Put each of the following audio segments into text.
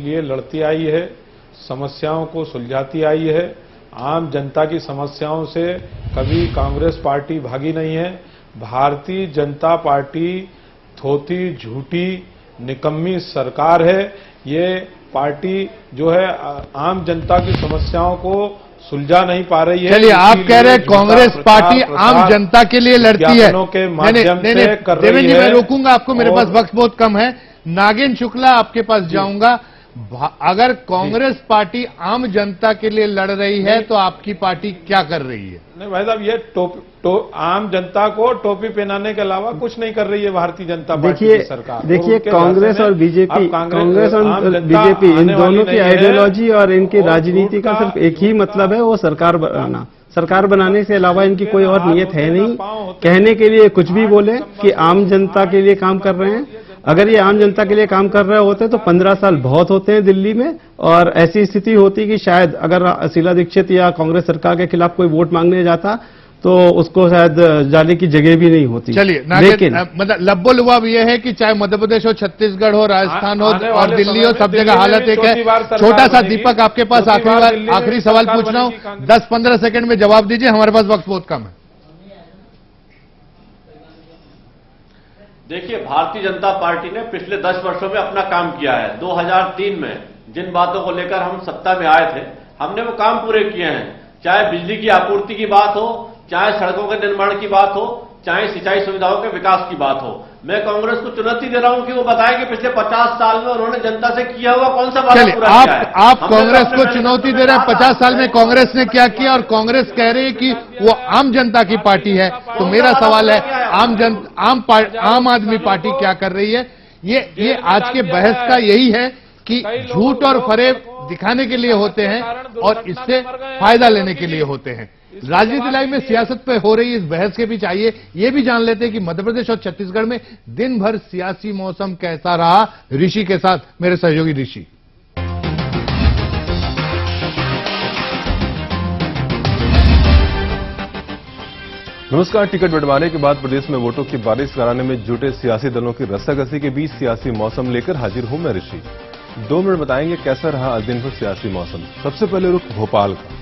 लिए लड़ती आई है, समस्याओं को सुलझाती आई है। आम जनता की समस्याओं से कभी कांग्रेस पार्टी भागी नहीं है। भारतीय जनता पार्टी थोथी, झूठी, निकम्मी सरकार है। ये पार्टी जो है आम जनता की समस्याओं को सुलझा नहीं पा रही है। चलिए, आप कह रहे हैं कांग्रेस पार्टी आम जनता के लिए लड़ती है, के माध्यम से कर रही देवेंद्र जी, है। मैं रोकूंगा आपको, मेरे पास वक्त बहुत कम है। नागेंद्र शुक्ला, आपके पास जाऊंगा। अगर कांग्रेस पार्टी आम जनता के लिए लड़ रही है तो आपकी पार्टी क्या कर रही है? नहीं भाई साहब, ये आम जनता को टोपी पहनाने के अलावा कुछ नहीं कर रही है भारतीय जनता पार्टी की सरकार। देखिए, कांग्रेस और बीजेपी, कांग्रेस और बीजेपी, इन दोनों की आइडियोलॉजी और इनकी राजनीति का सिर्फ एक ही मतलब है, वो सरकार बनाना। सरकार बनाने से अलावा इनकी कोई और नियत है नहीं। कहने के लिए कुछ भी बोले कि आम जनता के लिए काम कर रहे हैं। अगर ये आम जनता के लिए काम कर रहे होते तो 15 साल बहुत होते हैं दिल्ली में, और ऐसी स्थिति होती कि शायद अगर शीला दीक्षित या कांग्रेस सरकार के खिलाफ कोई वोट मांगने जाता तो उसको शायद जाने की जगह भी नहीं होती। चलिए, लेकिन मतलब लब्बो लुबाब यह है कि चाहे मध्य प्रदेश हो, छत्तीसगढ़ हो, राजस्थान हो और दिल्ली हो, सब जगह हालत एक है। छोटा सा दीपक, आपके पास आखिरी सवाल पूछ रहा हूं, 10-15 सेकंड में जवाब दीजिए, हमारे पास वक्त बहुत कम है। देखिए, भारतीय जनता पार्टी ने पिछले 10 वर्षों में अपना काम किया है। 2003 में जिन बातों को लेकर हम सत्ता में आए थे, हमने वो काम पूरे किए हैं। चाहे बिजली की आपूर्ति की बात हो, चाहे सड़कों के निर्माण की बात हो, चाहे सिंचाई सुविधाओं के विकास की बात हो। मैं कांग्रेस को चुनौती दे रहा हूं कि वो बताए कि पिछले 50 साल में उन्होंने जनता से किया हुआ कौन सा वादा पूरा किया है। आप कांग्रेस को चुनौती दे रहे हैं, 50 साल में कांग्रेस ने क्या किया, और कांग्रेस कह रही है कि वो आम जनता की पार्टी है। तो मेरा सवाल है, आम आदमी पार्टी क्या कर रही है? ये आज के बहस का यही है कि झूठ और फरेब दिखाने के लिए होते हैं और इससे फायदा लेने के लिए होते हैं। राजनीति लाइव में सियासत पे हो रही इस बहस के बीच आइए ये भी जान लेते हैं कि मध्य प्रदेश और छत्तीसगढ़ में दिन भर सियासी मौसम कैसा रहा। ऋषि के साथ मेरे सहयोगी ऋषि। नमस्कार। टिकट बंटवारे के बाद प्रदेश में वोटों की बारिश कराने में जुटे सियासी दलों की रस्साकसी के बीच सियासी मौसम लेकर हाजिर हूं मैं ऋषि। 2 मिनट बताएंगे कैसा रहा आज दिन भर सियासी मौसम। सबसे पहले रुख भोपाल का।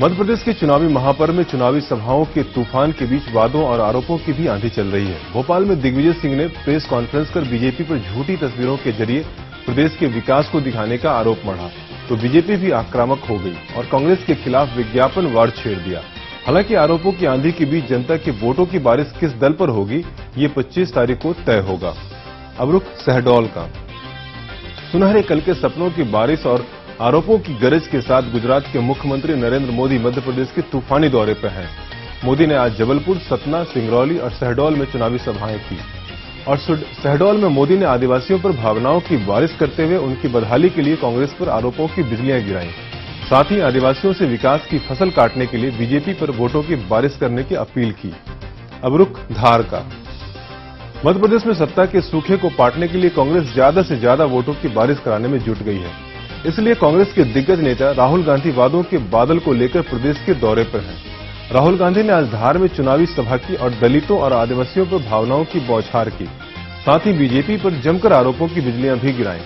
मध्य प्रदेश के चुनावी महापर्व में चुनावी सभाओं के तूफान के बीच वादों और आरोपों की भी आंधी चल रही है। भोपाल में दिग्विजय सिंह ने प्रेस कॉन्फ्रेंस कर बीजेपी पर झूठी तस्वीरों के जरिए प्रदेश के विकास को दिखाने का आरोप मढ़ा तो बीजेपी भी आक्रामक हो गई और कांग्रेस के खिलाफ विज्ञापन वार छेड़ दिया। हालांकि आरोपों की आंधी के बीच जनता के वोटों की बारिश किस दल पर होगी, ये 25 तारीख को तय होगा। अब रुख शहडोल का। सुनहरे कल के सपनों की बारिश और आरोपों की गरज के साथ गुजरात के मुख्यमंत्री नरेंद्र मोदी मध्य प्रदेश के तूफानी दौरे पर हैं। मोदी ने आज जबलपुर, सतना, सिंगरौली और शहडोल में चुनावी सभाएं की और शहडोल में मोदी ने आदिवासियों पर भावनाओं की बारिश करते हुए उनकी बदहाली के लिए कांग्रेस पर आरोपों की बिजलियां गिराई। साथ ही आदिवासियों से विकास की फसल काटने के लिए बीजेपी पर वोटों की बारिश करने की अपील की। अब रुख धार का। मध्य प्रदेश में सत्ता के सूखे को पाटने के लिए कांग्रेस ज्यादा से ज्यादा वोटों की बारिश कराने में जुट गई है। इसलिए कांग्रेस के दिग्गज नेता राहुल गांधी वादों के बादल को लेकर प्रदेश के दौरे पर हैं। राहुल गांधी ने आज धार में चुनावी सभा की और दलितों और आदिवासियों पर भावनाओं की बौछार की। साथ ही बीजेपी पर जमकर आरोपों की बिजलियां भी गिराईं।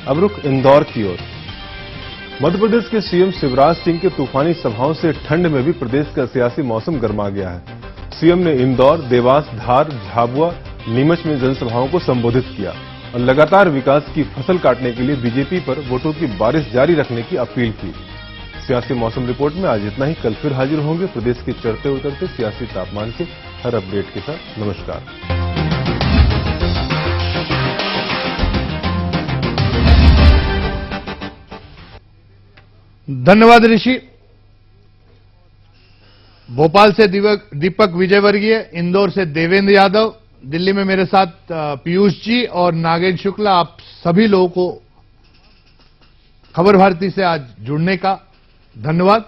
अब रुख इंदौर की ओर। मध्य प्रदेश के सीएम शिवराज सिंह के तूफानी सभाओं से ठंड में भी प्रदेश का सियासी मौसम गर्मा गया है। सीएम ने इंदौर, देवास, धार, झाबुआ, नीमच में जनसभाओं को संबोधित किया और लगातार विकास की फसल काटने के लिए बीजेपी पर वोटों की बारिश जारी रखने की अपील की। सियासी मौसम रिपोर्ट में आज इतना ही। कल फिर हाजिर होंगे प्रदेश के चढ़ते उतरते सियासी तापमान के हर अपडेट के साथ। नमस्कार। धन्यवाद ऋषि। भोपाल से दीपक विजयवर्गीय, इंदौर से देवेंद्र यादव, दिल्ली में मेरे साथ पीयूष जी और नागेंद्र शुक्ला। आप सभी लोगों को खबर भारती से आज जुड़ने का धन्यवाद।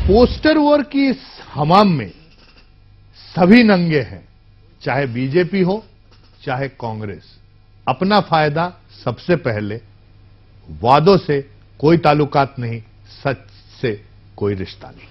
पोस्टर वॉर की इस हमाम में सभी नंगे हैं, चाहे बीजेपी हो चाहे कांग्रेस। अपना फायदा सबसे पहले। वादों से कोई ताल्लुकात नहीं, सच से कोई रिश्ता नहीं।